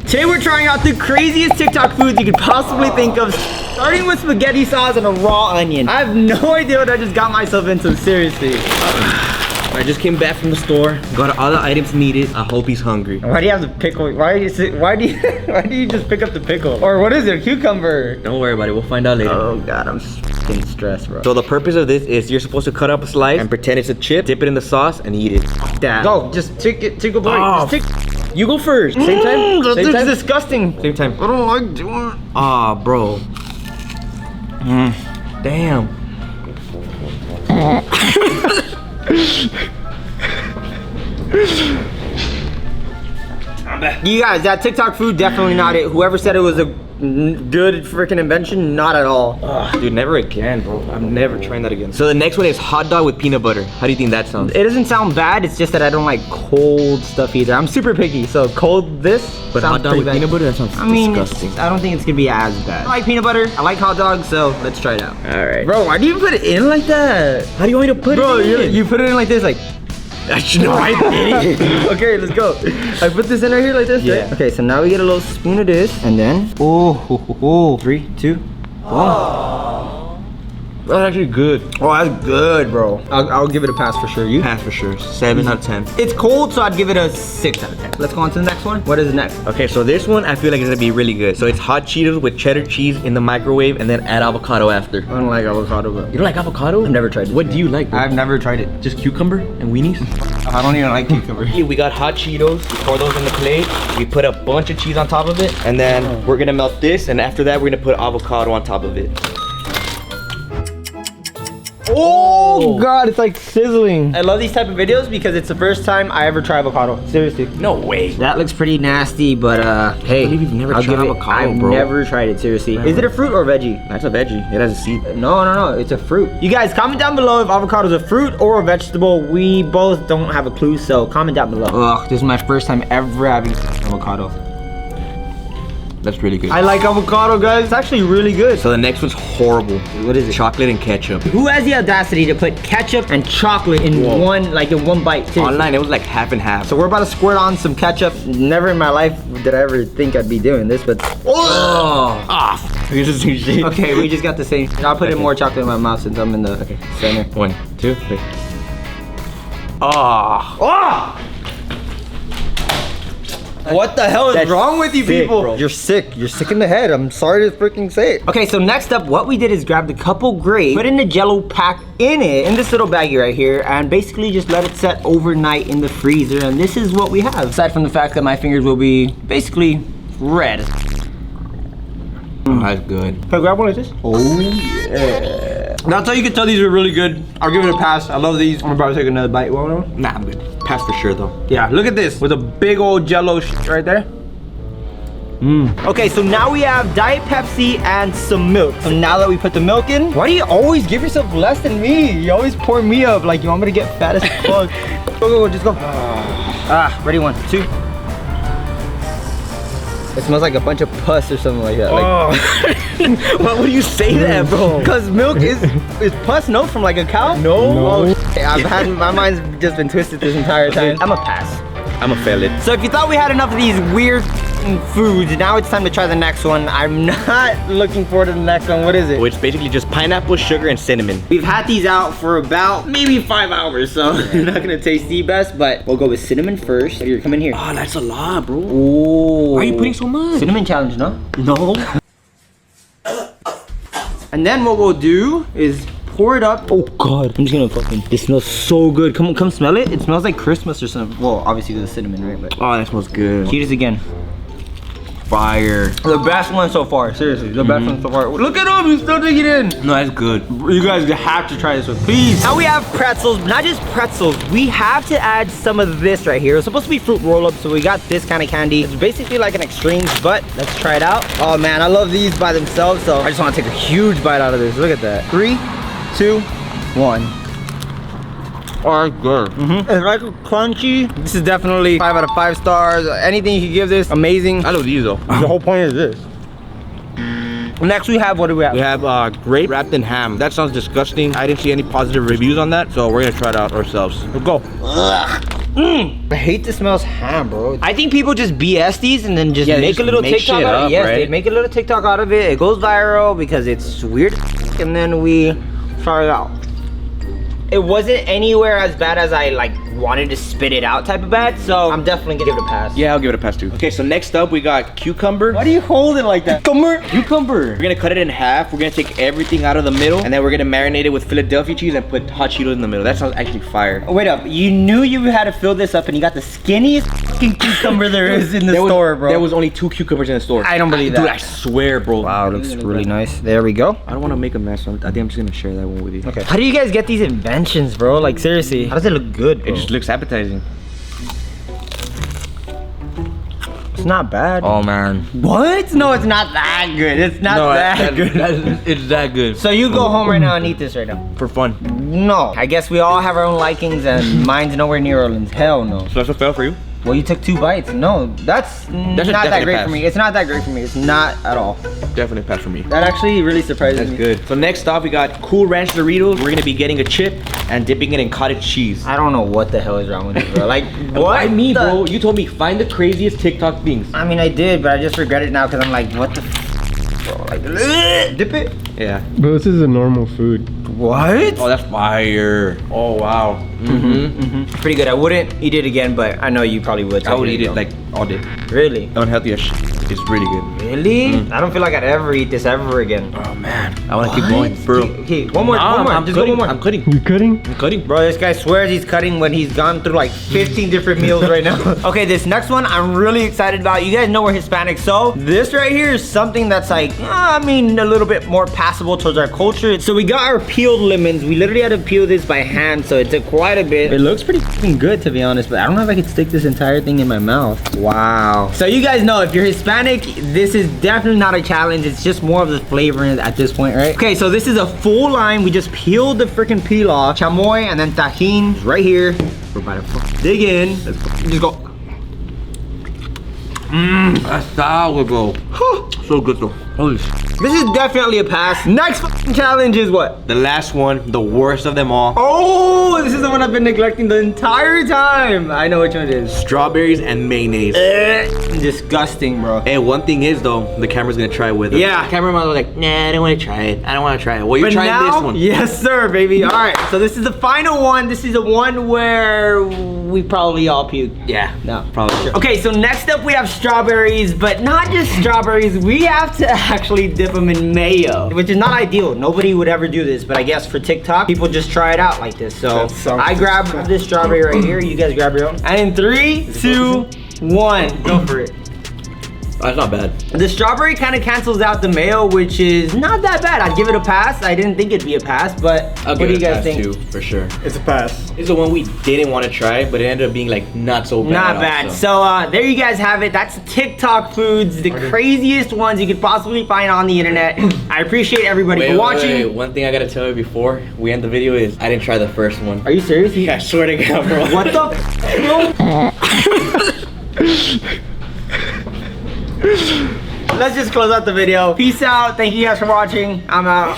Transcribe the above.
Today we're trying out the craziest TikTok foods you could possibly think of, starting with spaghetti sauce and a raw onion. I have no idea what I just got myself into, seriously. I just came back from the store, got all the items needed. I hope he's hungry. Why do you have the pickle? Why do you just pick up the pickle? Or what is it, a cucumber? Don't worry about it, we'll find out later. Oh God, I'm fucking stressed, bro. So the purpose of this is you're supposed to cut up a slice and pretend it's a chip, dip it in the sauce, and eat it. Dad. Go, just take a bite. Oh, Just take. You go first. Same time? That Same looks time? disgusting. Same time. I don't like doing it. Ah, bro. Damn. You guys, that TikTok food, definitely not it. Whoever said it was a good freaking invention, not at all. Ugh, dude, never again, bro. I'm never trying that again. So the next one is hot dog with peanut butter. How do you think that sounds? It doesn't sound bad, it's just that I don't like cold stuff either. I'm super picky, so cold this But sounds hot dog pretty with bad. peanut butter, that sounds disgusting. I don't think it's gonna be as bad. I like peanut butter, I like hot dogs, so let's try it out. All right. Bro, why do you put it in like that? How do you want me to put Bro, it in? you put it in like this, like. No, I didn't. Okay, let's go. I put this in right here like this, Yeah. right? Okay, so now we get a little spoon of this, and then, 3, 2, 1. That's actually good. Oh, that's good, bro. I'll give it a pass for sure. You? Pass for sure. 7 out of 10. It's cold, so I'd give it a 6 out of 10. Let's go on to the next one. What is next? Okay, so this one I feel like is gonna be really good. So it's hot Cheetos with cheddar cheese in the microwave and then add avocado after. I don't like avocado, but You don't like avocado? I've never tried it. What do you like, bro? I've never tried it. Just cucumber and weenies? I don't even like cucumber. Here we got hot Cheetos. We pour those in the plate. We put a bunch of cheese on top of it. And then we're gonna melt this. And after that, we're gonna put avocado on top of it. Oh God, it's like sizzling. I love these type of videos because it's the first time I ever try avocado. Seriously. No way. That looks pretty nasty, but hey. I believe you've never I'll tried give it- avocado, I've bro. never tried it, seriously. Never. Is it a fruit or veggie? That's a veggie. It has a seed. No, it's a fruit. You guys, comment down below if avocado is a fruit or a vegetable. We both don't have a clue, so comment down below. Ugh, this is my first time ever having avocado. That's really good. I like avocado, guys. It's actually really good. So the next one's horrible. What is it? Chocolate and ketchup. Who has the audacity to put ketchup and chocolate in one bite? Seriously. Online, it was like half and half. So we're about to squirt on some ketchup. Never in my life did I ever think I'd be doing this, but This is shit. okay, we just got the same. I'll put in more chocolate in my mouth since I'm in the center. 1, 2, 3. What the hell is That's wrong with you sick, people? bro. You're sick. You're sick in the head. I'm sorry to freaking say it. Okay, so next up, what we did is grab the couple grapes, put in the Jello pack in it, in this little baggie right here, and basically just let it set overnight in the freezer. And this is what we have. Aside from the fact that my fingers will be basically red. Oh, that's good. Can I grab one like this? Oh yeah. That's how you can tell these are really good. I'll give it a pass. I love these. I'm about to take another bite. Want Nah, I'm good. Pass for sure though. Yeah, look at this with a big old Jello right there. Okay, so now we have Diet Pepsi and some milk. So now that we put the milk in, why do you always give yourself less than me? You always pour me up like you want me to get fat as fuck. Go, just go. Ready, 1, 2. It smells like a bunch of pus or something like that. Why would you say that, bro? Because milk is pus, no? From like a cow? No. Oh, I've had, my mind's just been twisted this entire time. I'm a pass. I'm a fail it. So if you thought we had enough of these weird foods, now it's time to try the next one. I'm not looking forward to the next one. What is it? Which basically just pineapple, sugar, and cinnamon. We've had these out for about maybe 5 hours, so they're not gonna taste the best, but we'll go with cinnamon first. Here, come in here. Oh, that's a lot, bro. Oh. Why are you putting so much? Cinnamon challenge, no? No. And then what we'll do is pour it up. Oh God, I'm just gonna fucking, it smells so good. Come smell it. It smells like Christmas or something. Well, obviously the cinnamon, right? But Oh, that smells good. Cheetos again. Fire. The best one so far, seriously, the best one so far. Look at him, he's still digging in. No, that's good. You guys have to try this one, please. Now we have pretzels, not just pretzels. We have to add some of this right here. It's supposed to be fruit roll-up, so we got this kind of candy. It's basically like an extremes, but let's try it out. Oh man, I love these by themselves, so I just want to take a huge bite out of this. Look at that. 3, 2, 1. Oh, that's good. It's like crunchy. This is definitely 5 out of 5 stars. Anything you can give this, amazing. I love these though. The whole point is this. Next we have, what do we have? We have grape wrapped in ham. That sounds disgusting. I didn't see any positive reviews on that, so we're gonna try it out ourselves. Let's go. I hate the smells ham, bro. I think people just BS these and then just make a little TikTok out of it. Yes, right? They make a little TikTok out of it. It goes viral because it's weird, and then we try it out. It wasn't anywhere as bad as I like wanted to spit it out type of bad, so I'm definitely gonna give it a pass. Yeah, I'll give it a pass too. Okay, so next up we got cucumber. Why do you hold it like that? Cucumber. We're gonna cut it in half. We're gonna take everything out of the middle, and then we're gonna marinate it with Philadelphia cheese and put hot Cheetos in the middle. That sounds actually fire. Oh, wait up, you knew you had to fill this up and you got the skinniest fucking cucumber there is in the store, bro. There was only 2 cucumbers in the store. I don't believe that. Dude, I swear, bro. Wow, it looks really nice. There we go. I don't wanna make a mess, so I think I'm just gonna share that one with you. Okay. How do you guys get these inventions, bro? Like, seriously, how does it look good, bro? It just looks appetizing. It's not bad. Oh man. What? No, it's not that good. It's not that good. It's that good. So you go home right now and eat this right now. For fun. No. I guess we all have our own likings and mine's nowhere near Orleans. Hell no. So that's a fail for you? Well, you took 2 bites. No, that's not that great for me. It's not that great for me. It's not at all. Definitely a pass for me. That actually really surprises me. That's good. So next off, we got Cool Ranch Doritos. We're gonna be getting a chip and dipping it in cottage cheese. I don't know what the hell is wrong with you, bro. Like, what? Why me, bro? You told me find the craziest TikTok things. I mean, I did, but I just regret it now because I'm like, what the bro? Like, dip it? Yeah. But this is a normal food. What? Oh, that's fire. Oh, wow. Pretty good. I wouldn't eat it again, but I know you probably would. So I would eat it like all day. Really? Unhealthy as shit. It's really good. Really? I don't feel like I'd ever eat this ever again. Oh man, I want to keep going, bro. Okay, one more. Just go one more. I'm cutting. You cutting? I'm cutting. Bro, this guy swears he's cutting when he's gone through like 15 different meals right now. Okay, this next one I'm really excited about. You guys know we're Hispanic, so this right here is something that's like, I mean, a little bit more passable towards our culture. So we got our peeled lemons. We literally had to peel this by hand, so it took quite a bit. It looks pretty fucking good, to be honest, but I don't know if I could stick this entire thing in my mouth. Wow. So you guys know, if you're Hispanic, this is definitely not a challenge. It's just more of the flavor at this point, right? Okay, so this is a full lime. We just peeled the freaking peel off. Chamoy and then tajin right here. We're about to dig in. Let's just go. That's sour, bro. So good though. Holy shit. This is definitely a pass. Next fucking challenge is what? The last one, the worst of them all. Oh, this is the one I've been neglecting the entire time. I know which one it is. Strawberries and mayonnaise. Disgusting, bro. Hey, one thing is though, the camera's gonna try it with us. Yeah. The cameraman was like, nah, I don't want to try it. I don't want to try it. Well, you're trying this one. Yes, sir, baby. All right, so this is the final one. This is the one where we probably all puke. Yeah. No. Probably sure. Okay, so next up we have strawberries, but not just strawberries. We have to actually dip them in mayo, which is not ideal. Nobody would ever do this, but I guess for TikTok, people just try it out like this. So I grab this strawberry right here. You guys grab your own. And in 3, 2, 1, go for it. That's not bad. The strawberry kind of cancels out the mayo, which is not that bad. I'd give it a pass. I didn't think it'd be a pass, but what do you guys think? Too, for sure. It's a pass. It's the one we didn't want to try, but it ended up being like not so bad. Not bad. So there you guys have it. That's TikTok foods, the craziest ones you could possibly find on the internet. I appreciate everybody for watching. Wait. One thing I gotta tell you before we end the video is I didn't try the first one. Are you serious? Yeah, I swear to God, bro. What the Let's just close out the video. Peace out. Thank you guys for watching. I'm out.